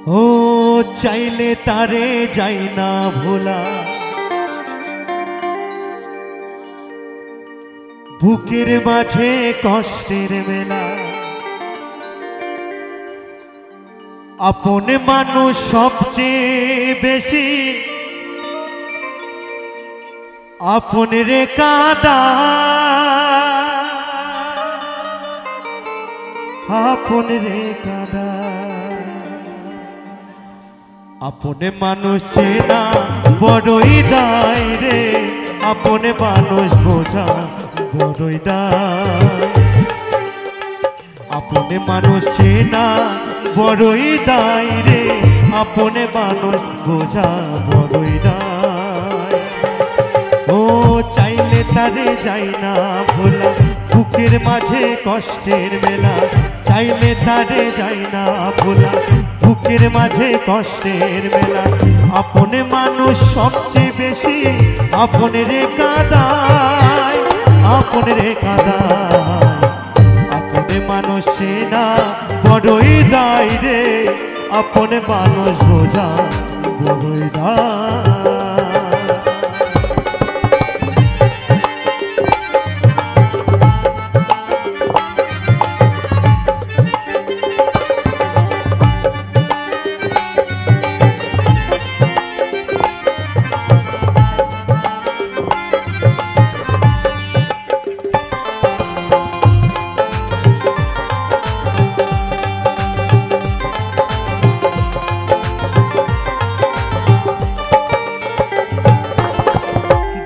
ও চাইলে তারে যাই না ভোলা, বুকের মাঝে কষ্টের মেলা। আপন মানুষ সবচেয়ে বেশি আপন রে কাদা, আপন রে কাদা। আপন মানুষ চেনা বড়ই দায় রে, আপন মানুষ বোঝা বড়ই দায়। আপন মানুষ চেনা বড়ই দায় রে, আপন মানুষ বোঝা বড়ই দায়। ও চাইলে তারে যাই না ভোলা, বুকের মাঝে কষ্টের মেলা। চাইলে তারে যাই না ভোলা, বুকের মাঝে কষ্টের মেলা। আপন মানুষ সবচেয়ে বেশি আপন রে কাদায়, আপন রে কাদায়। আপন মানুষ না বড়ই দায় রে, আপন মানুষ বোঝা বড়ই দায়।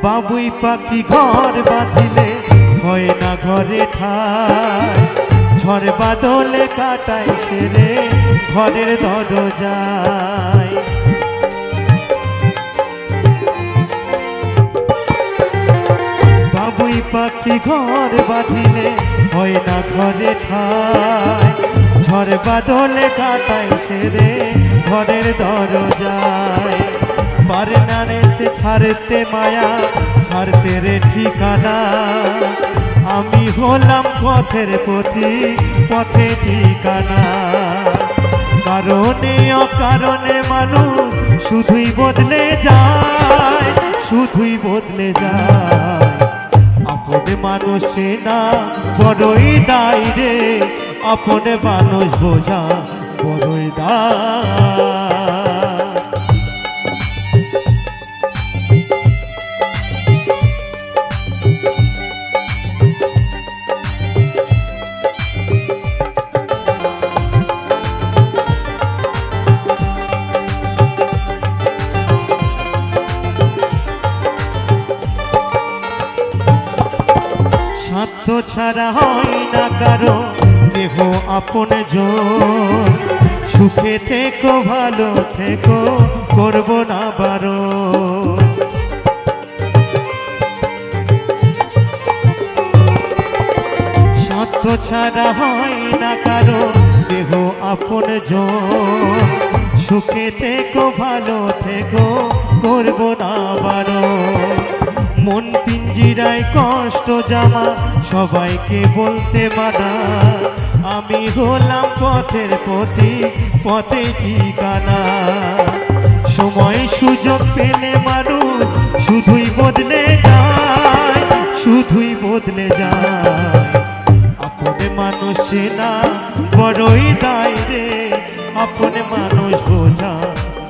বাবুই পাখি ঘর বাঁধিলে হয় না ঘরে ঠাই, ঝড় বাদলে কাটাই সেরে ঘরের দরজায়। বাবুই পাখি ঘর বাঁধিলে হয় না ঘরে ঠাই, ঝড় বাদলে কাটাই সেরে ঘরের দরজায়। পারে না রে সে ছাড়তে মায়া, ছাড়তে রে ঠিকানা। আমি হলাম পথের পথিক, পথে ঠিকানা। কারণে অকারণে মানুষ শুধুই বদলে যায়, শুধুই বদলে যায়। আপন মানুষ না বড়ই দায় রে, আপন মানুষ বোঝা বড়ই দায়। স্বার্থ ছাড়া হয় না কারো কেহ আপন জন। সুখে থেকো ভালো থেকো করব না বারণ। স্বার্থ ছাড়া হয় না কারো কেহ আপন জন। সুখে থেকো ভালো থেকো করব না বারণ। মন পিঞ্জিরায় কষ্ট জামা সবাইকে বলতে মানা। আমি হলাম পথের পথিক, পথে ঠিকানা। সময় সুযোগ পেলে মানুষ শুধুই বদলে যায়, শুধুই বদলে যায়। আপন মানুষ না বড়ই দায় রে, আপন মানুষ বোঝা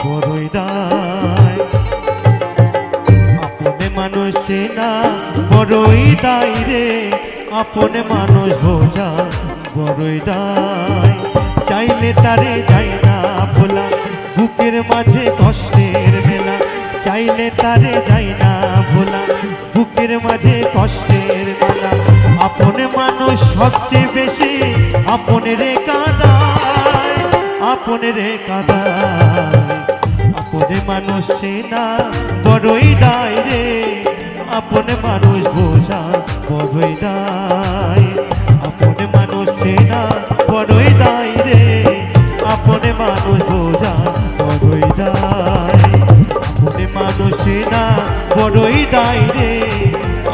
বড়ই দায়। মানুষ না বড়ই দায় রে, আপন মানুষ বোঝা বড়ই দায়। চাইলে তারে যাই না ভোলা, বুকের মাঝে কষ্টের মেলা। চাইলে তারে যাই না ভোলা, বুকের মাঝে কষ্টের মেলা। আপন মানুষ সবচেয়ে বেশি আপন রে কাদায়, আপন রে কাদায়। আপন মানুষ না বড়ই দায় রে, আপন মানুষ বোঝা বড়ই দায়। আপন মানুষ না বড়ই দায় রে, আপন মানুষ বোঝা বড়ই দায়। আপন মানুষ না বড়ই দায় রে,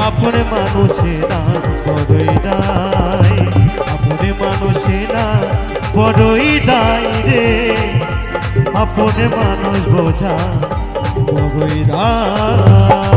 আপন মানুষ না বড়ই দায়। আপন মানুষ না বড়ই দায় রে, আপন মানুষ বোঝা বড়ই দায়।